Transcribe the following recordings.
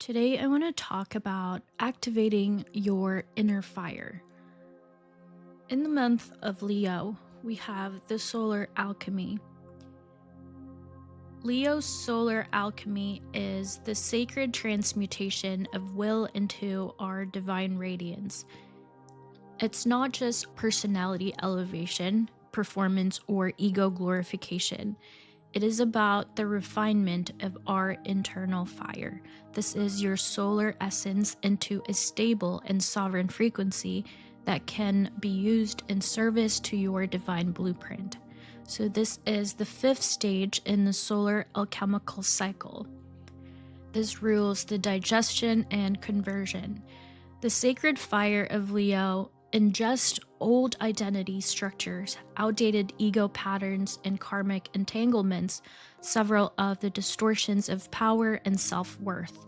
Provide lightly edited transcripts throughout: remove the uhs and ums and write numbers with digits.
Today, I want to talk about activating your inner fire. In the month of Leo, we have the solar alchemy. Leo's solar alchemy is the sacred transmutation of will into our divine radiance. It's not just personality elevation, performance, or ego glorification. It is about the refinement of our internal fire. This is your solar essence into a stable and sovereign frequency that can be used in service to your divine blueprint. So this is the fifth stage in the solar alchemical cycle. This rules the digestion and conversion. The sacred fire of Leo ingest old identity structures, outdated ego patterns, and karmic entanglements, several of the distortions of power and self-worth.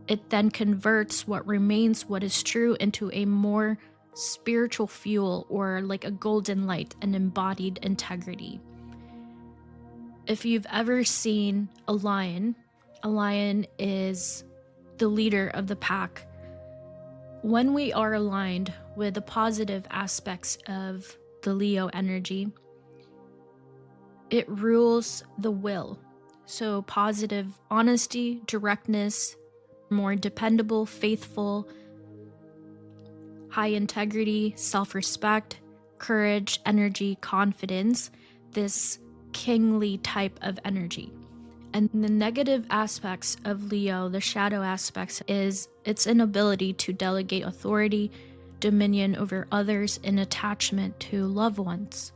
It then converts what remains what is true into a more spiritual fuel, or like a golden light, an embodied integrity. If you've ever seen a lion is the leader of the pack. When we are aligned with the positive aspects of the Leo energy, it rules the will. So positive honesty, directness, more dependable, faithful, high integrity, self-respect, courage, energy, confidence, this kingly type of energy. And the negative aspects of Leo, the shadow aspects, is its inability to delegate authority, dominion over others, and attachment to loved ones.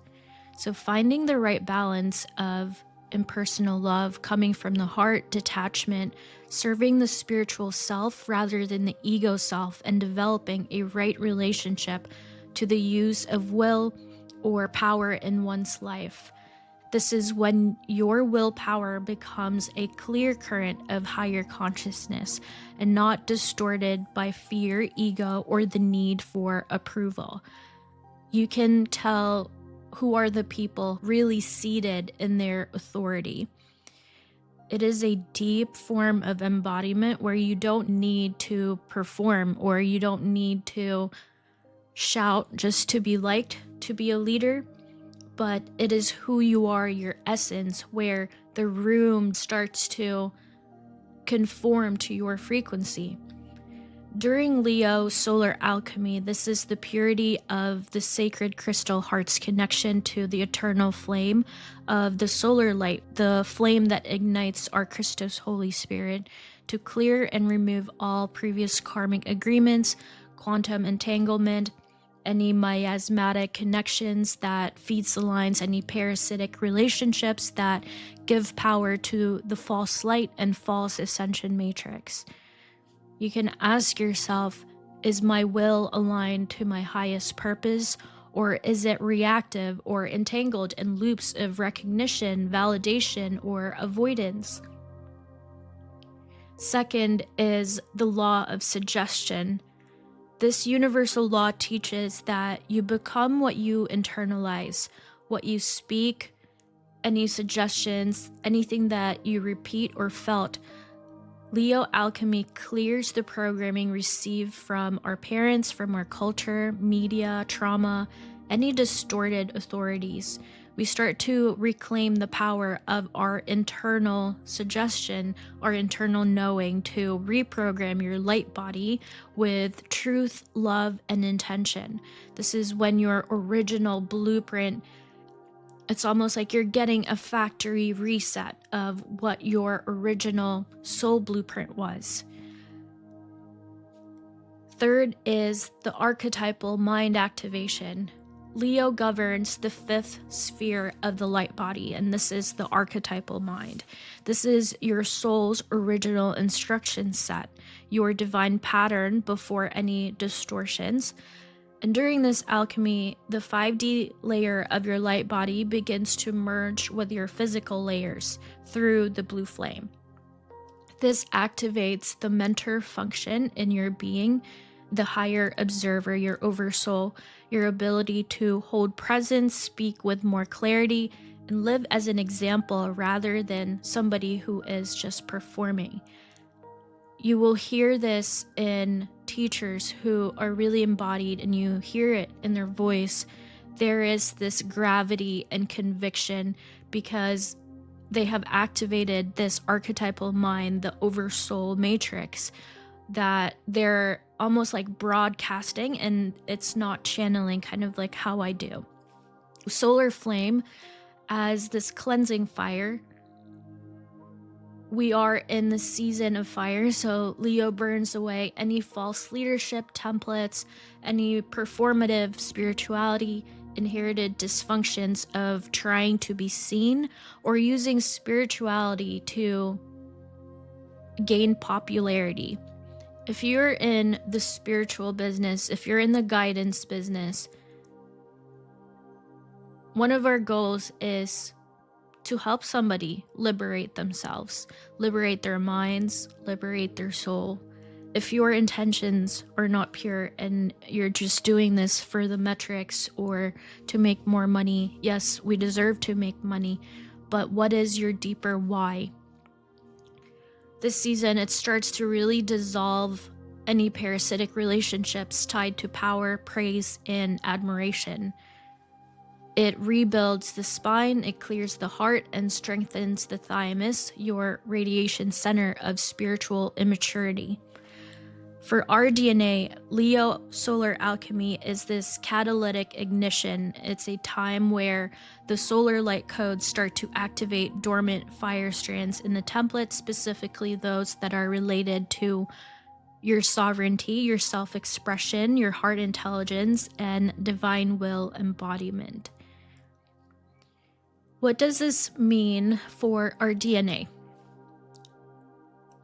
So finding the right balance of impersonal love coming from the heart, detachment, serving the spiritual self rather than the ego self, and developing a right relationship to the use of will or power in one's life. This is when your willpower becomes a clear current of higher consciousness and not distorted by fear, ego, or the need for approval. You can tell who are the people really seated in their authority. It is a deep form of embodiment where you don't need to perform, or you don't need to shout just to be liked, to be a leader. But it is who you are, your essence, where the room starts to conform to your frequency. During Leo solar alchemy, this is the purity of the sacred crystal heart's connection to the eternal flame of the solar light, the flame that ignites our Christos Holy Spirit to clear and remove all previous karmic agreements, quantum entanglement, any miasmatic connections that feeds the lines, any parasitic relationships that give power to the false light and false ascension matrix. You can ask yourself, is my will aligned to my highest purpose, or is it reactive or entangled in loops of recognition, validation, or avoidance? Second is the law of suggestion. This universal law teaches that you become what you internalize, what you speak, any suggestions, anything that you repeat or felt. Leo alchemy clears the programming received from our parents, from our culture, media, trauma, any distorted authorities. We start to reclaim the power of our internal suggestion, our internal knowing, to reprogram your light body with truth, love, and intention. This is when your original blueprint, it's almost like you're getting a factory reset of what your original soul blueprint was. Third is the archetypal mind activation. Leo governs the fifth sphere of the light body, and this is the archetypal mind. This is your soul's original instruction set, your divine pattern before any distortions. And during this alchemy, the 5D layer of your light body begins to merge with your physical layers through the blue flame. This activates the mentor function in your being, the higher observer, your oversoul, your ability to hold presence, speak with more clarity, and live as an example rather than somebody who is just performing. You will hear this in teachers who are really embodied, and you hear it in their voice. There is this gravity and conviction because they have activated this archetypal mind, the oversoul matrix, that they're almost like broadcasting, and it's not channeling, kind of like how I do. Solar flame as this cleansing fire. We are in the season of fire, so Leo burns away any false leadership templates, any performative spirituality, inherited dysfunctions of trying to be seen or using spirituality to gain popularity. If you're in the spiritual business, if you're in the guidance business, one of our goals is to help somebody liberate themselves, liberate their minds, liberate their soul. If your intentions are not pure and you're just doing this for the metrics or to make more money, yes, we deserve to make money, but what is your deeper why? This season, it starts to really dissolve any parasitic relationships tied to power, praise, and admiration. It rebuilds the spine, it clears the heart, and strengthens the thymus, your radiation center of spiritual immaturity. For our DNA, Leo solar alchemy is this catalytic ignition. It's a time where the solar light codes start to activate dormant fire strands in the template, specifically those that are related to your sovereignty, your self-expression, your heart intelligence, and divine will embodiment. What does this mean for our DNA?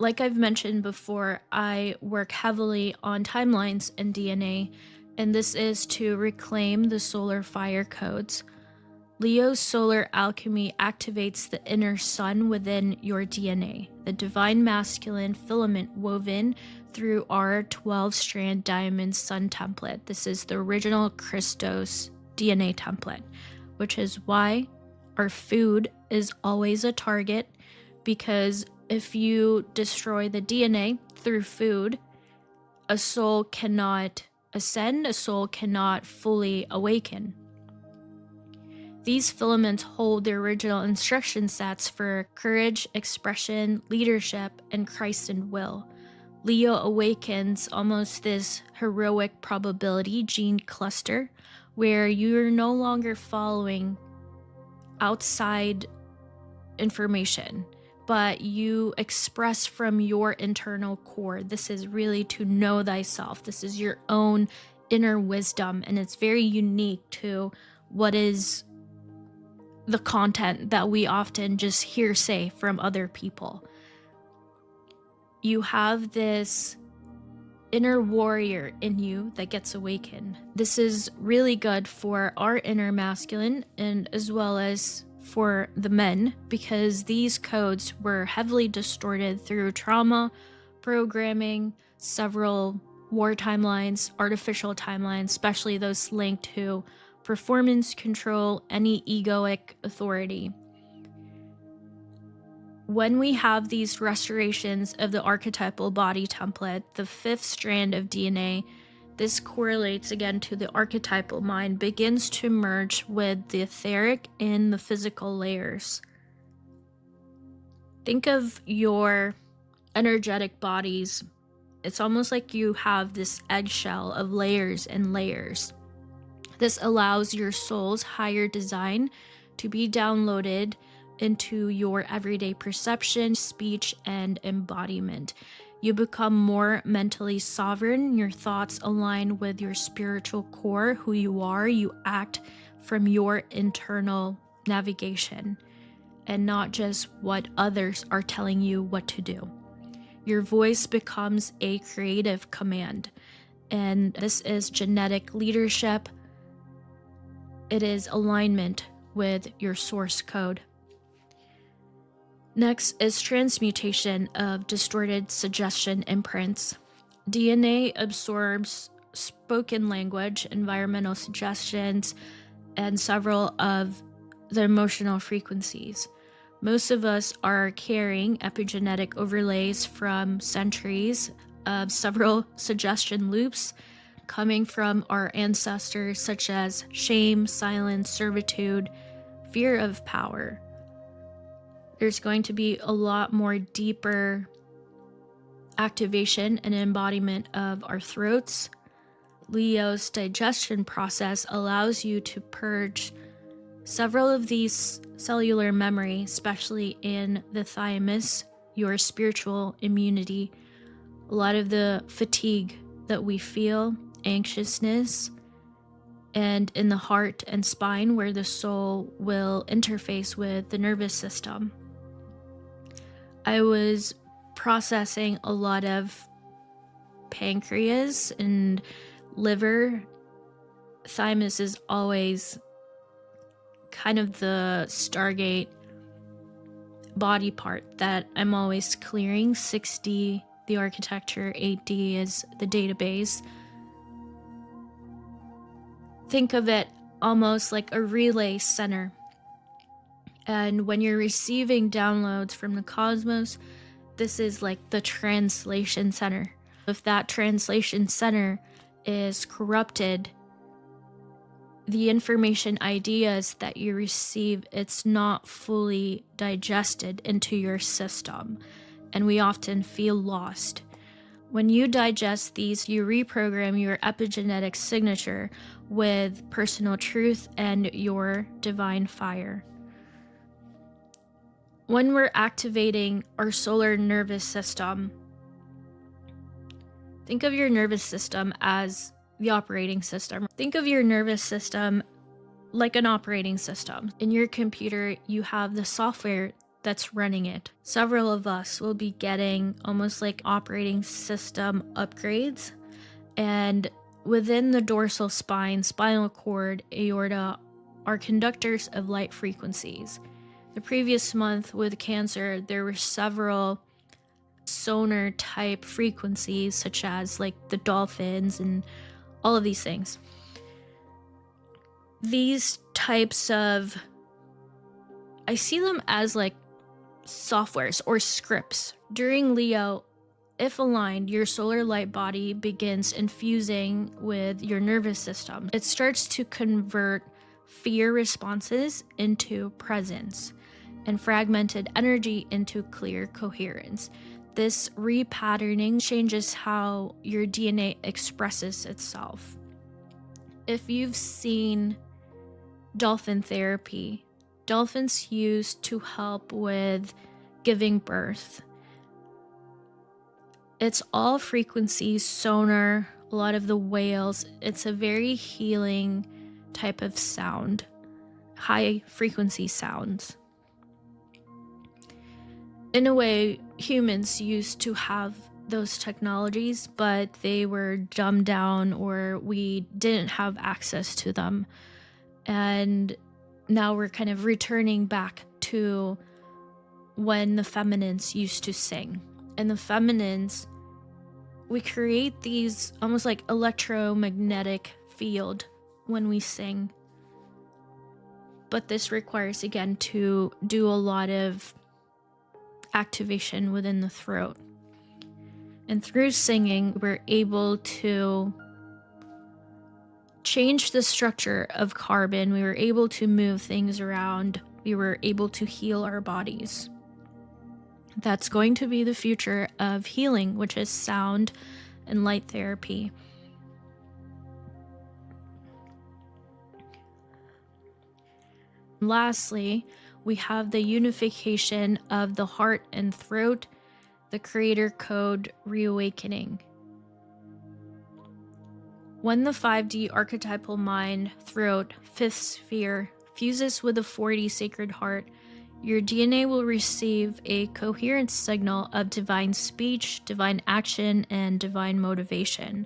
Like I've mentioned before, I work heavily on timelines and DNA, and this is to reclaim the solar fire codes. Leo's solar alchemy activates the inner sun within your DNA, the divine masculine filament woven through our 12-strand diamond sun template. This is the original Christos DNA template, which is why our food is always a target, because if you destroy the DNA through food, a soul cannot ascend, a soul cannot fully awaken. These filaments hold the original instruction sets for courage, expression, leadership, and Christ and will. Leo awakens almost this heroic probability gene cluster where you're no longer following outside information, but you express from your internal core. This is really to know thyself. This is your own inner wisdom, and it's very unique to what is the content that we often just hearsay from other people. You have this inner warrior in you that gets awakened. This is really good for our inner masculine and as well as for the men, because these codes were heavily distorted through trauma, programming, several war timelines, artificial timelines, especially those linked to performance control, any egoic authority. When we have these restorations of the archetypal body template, the 5th strand of DNA, this correlates again to the archetypal mind, begins to merge with the etheric in the physical layers. Think of your energetic bodies. It's almost like you have this eggshell of layers and layers. This allows your soul's higher design to be downloaded into your everyday perception, speech, and embodiment. You become more mentally sovereign. Your thoughts align with your spiritual core, who you are. You act from your internal navigation and not just what others are telling you what to do. Your voice becomes a creative command, and this is genetic leadership. It is alignment with your source code. Next is transmutation of distorted suggestion imprints. DNA absorbs spoken language, environmental suggestions, and several of the emotional frequencies. Most of us are carrying epigenetic overlays from centuries of several suggestion loops coming from our ancestors, such as shame, silence, servitude, fear of power. There's going to be a lot more deeper activation and embodiment of our throats. Leo's digestion process allows you to purge several of these cellular memory, especially in the thymus, your spiritual immunity. A lot of the fatigue that we feel, anxiousness, and in the heart and spine where the soul will interface with the nervous system. I was processing a lot of pancreas and liver. Thymus is always kind of the Stargate body part that I'm always clearing. 6D, the architecture, 8D is the database. Think of it almost like a relay center. And when you're receiving downloads from the cosmos, this is like the translation center. If that translation center is corrupted, the information ideas that you receive, it's not fully digested into your system, and we often feel lost. When you digest these, you reprogram your epigenetic signature with personal truth and your divine fire. When we're activating our solar nervous system, think of your nervous system as the operating system. Think of your nervous system like an operating system. In your computer, you have the software that's running it. Several of us will be getting almost like operating system upgrades. And within the dorsal spine, spinal cord, aorta are conductors of light frequencies. The previous month with Cancer, there were several sonar type frequencies, such as like the dolphins and all of these things. These types of, I see them as like softwares or scripts. During Leo, if aligned, your solar light body begins infusing with your nervous system. It starts to convert fear responses into presence and fragmented energy into clear coherence. This repatterning changes how your DNA expresses itself. If you've seen dolphin therapy, dolphins used to help with giving birth. It's all frequencies, sonar, a lot of the whales. It's a very healing type of sound, high frequency sounds. In a way, humans used to have those technologies, but they were dumbed down or we didn't have access to them. And now we're kind of returning back to when the feminines used to sing. And the feminines, we create these almost like electromagnetic field when we sing. But this requires, again, to do a lot of activation within the throat. And through singing, we're able to change the structure of carbon. We were able to move things around. We were able to heal our bodies. That's going to be the future of healing, which is sound and light therapy. Lastly, we have the unification of the heart and throat, the creator code reawakening. When the 5D archetypal mind, throat, fifth sphere fuses with the 4D sacred heart, your DNA will receive a coherent signal of divine speech, divine action, and divine motivation.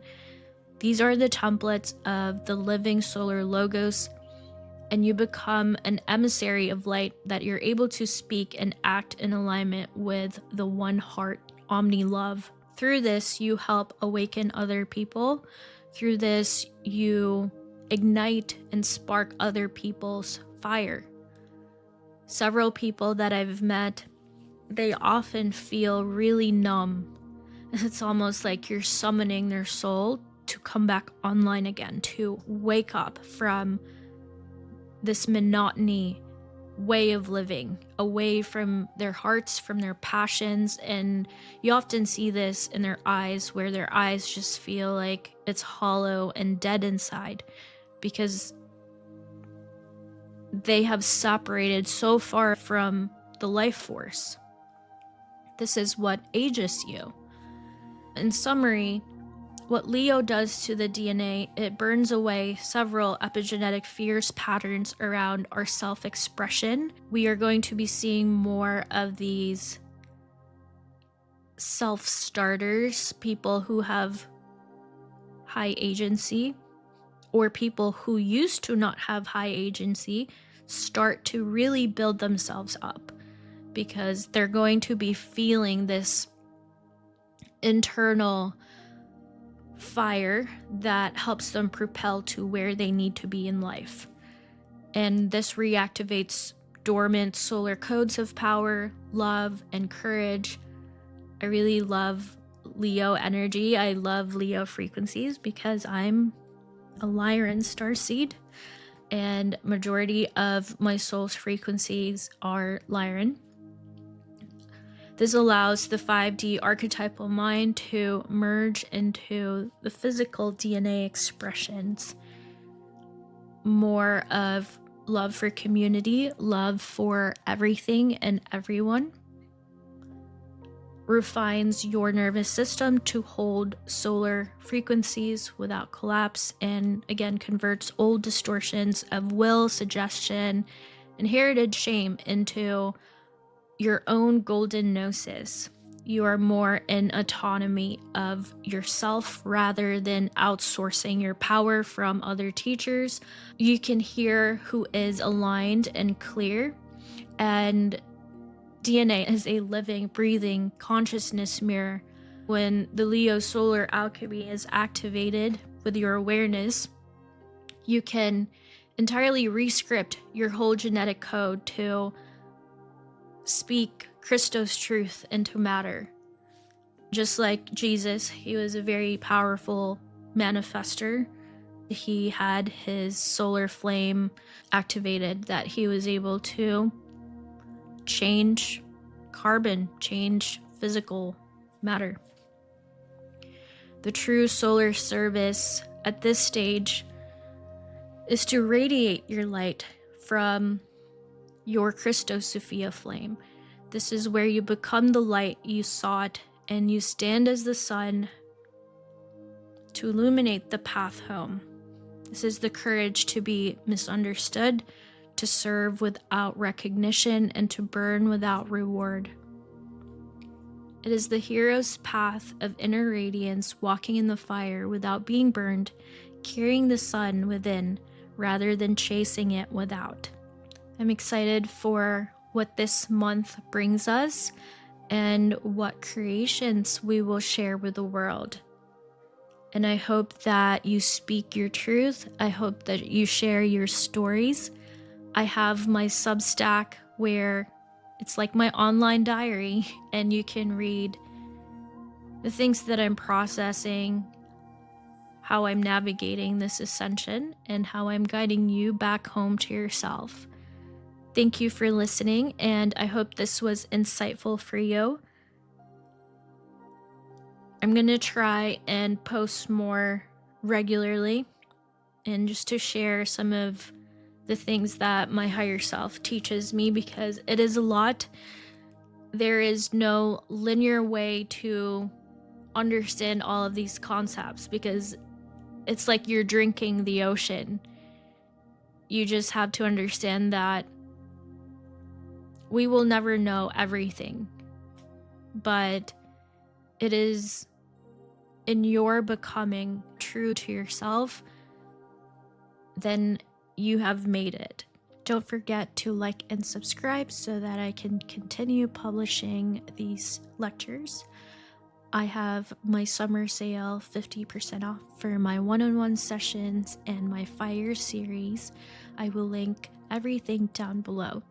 These are the templates of the living solar logos, and you become an emissary of light that you're able to speak and act in alignment with the one heart, omni love. Through this, you help awaken other people. Through this, you ignite and spark other people's fire. Several people that I've met, they often feel really numb. It's almost like you're summoning their soul to come back online again, to wake up from this monotony way of living, away from their hearts, from their passions. And you often see this in their eyes, where their eyes just feel like it's hollow and dead inside, because they have separated so far from the life force. This is what ages you. In summary, what Leo does to the DNA, it burns away several epigenetic fears patterns around our self-expression. We are going to be seeing more of these self-starters, people who have high agency, or people who used to not have high agency start to really build themselves up, because they're going to be feeling this internal fire that helps them propel to where they need to be in life. And this reactivates dormant solar codes of power, love, and courage. I really love Leo energy. I love Leo frequencies because I'm a Lyran starseed, and majority of my soul's frequencies are Lyran. This allows the 5D archetypal mind to merge into the physical DNA expressions. More of love for community, love for everything and everyone. Refines your nervous system to hold solar frequencies without collapse, and again converts old distortions of will, suggestion, inherited shame into your own golden gnosis. You are more in autonomy of yourself rather than outsourcing your power from other teachers. You can hear who is aligned and clear, and DNA is a living, breathing consciousness mirror. When the Leo solar alchemy is activated with your awareness, you can entirely rescript your whole genetic code to speak Christos truth into matter. Just like Jesus, he was a very powerful manifester. He had his solar flame activated, that he was able to change carbon, change physical matter. The true solar service at this stage is to radiate your light from your Christos Sophia flame. This is where you become the light you sought, and you stand as the sun to illuminate the path home. This is the courage to be misunderstood, to serve without recognition, and to burn without reward. It is the hero's path of inner radiance, walking in the fire without being burned, carrying the sun within rather than chasing it without. I'm excited for what this month brings us and what creations we will share with the world. And I hope that you speak your truth. I hope that you share your stories. I have my Substack where it's like my online diary, and you can read the things that I'm processing, how I'm navigating this ascension, and how I'm guiding you back home to yourself. Thank you for listening, and I hope this was insightful for you. I'm going to try and post more regularly, and just to share some of the things that my higher self teaches me, because it is a lot. There is no linear way to understand all of these concepts, because it's like you're drinking the ocean. You just have to understand that we will never know everything, but it is in your becoming true to yourself, then you have made it. Don't forget to like and subscribe so that I can continue publishing these lectures. I have my summer sale 50% off for my one-on-one sessions and my fire series. I will link everything down below.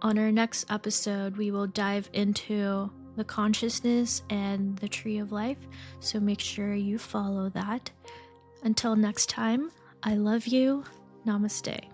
On our next episode, we will dive into the consciousness and the tree of life, so make sure you follow that. Until next time, I love you. Namaste.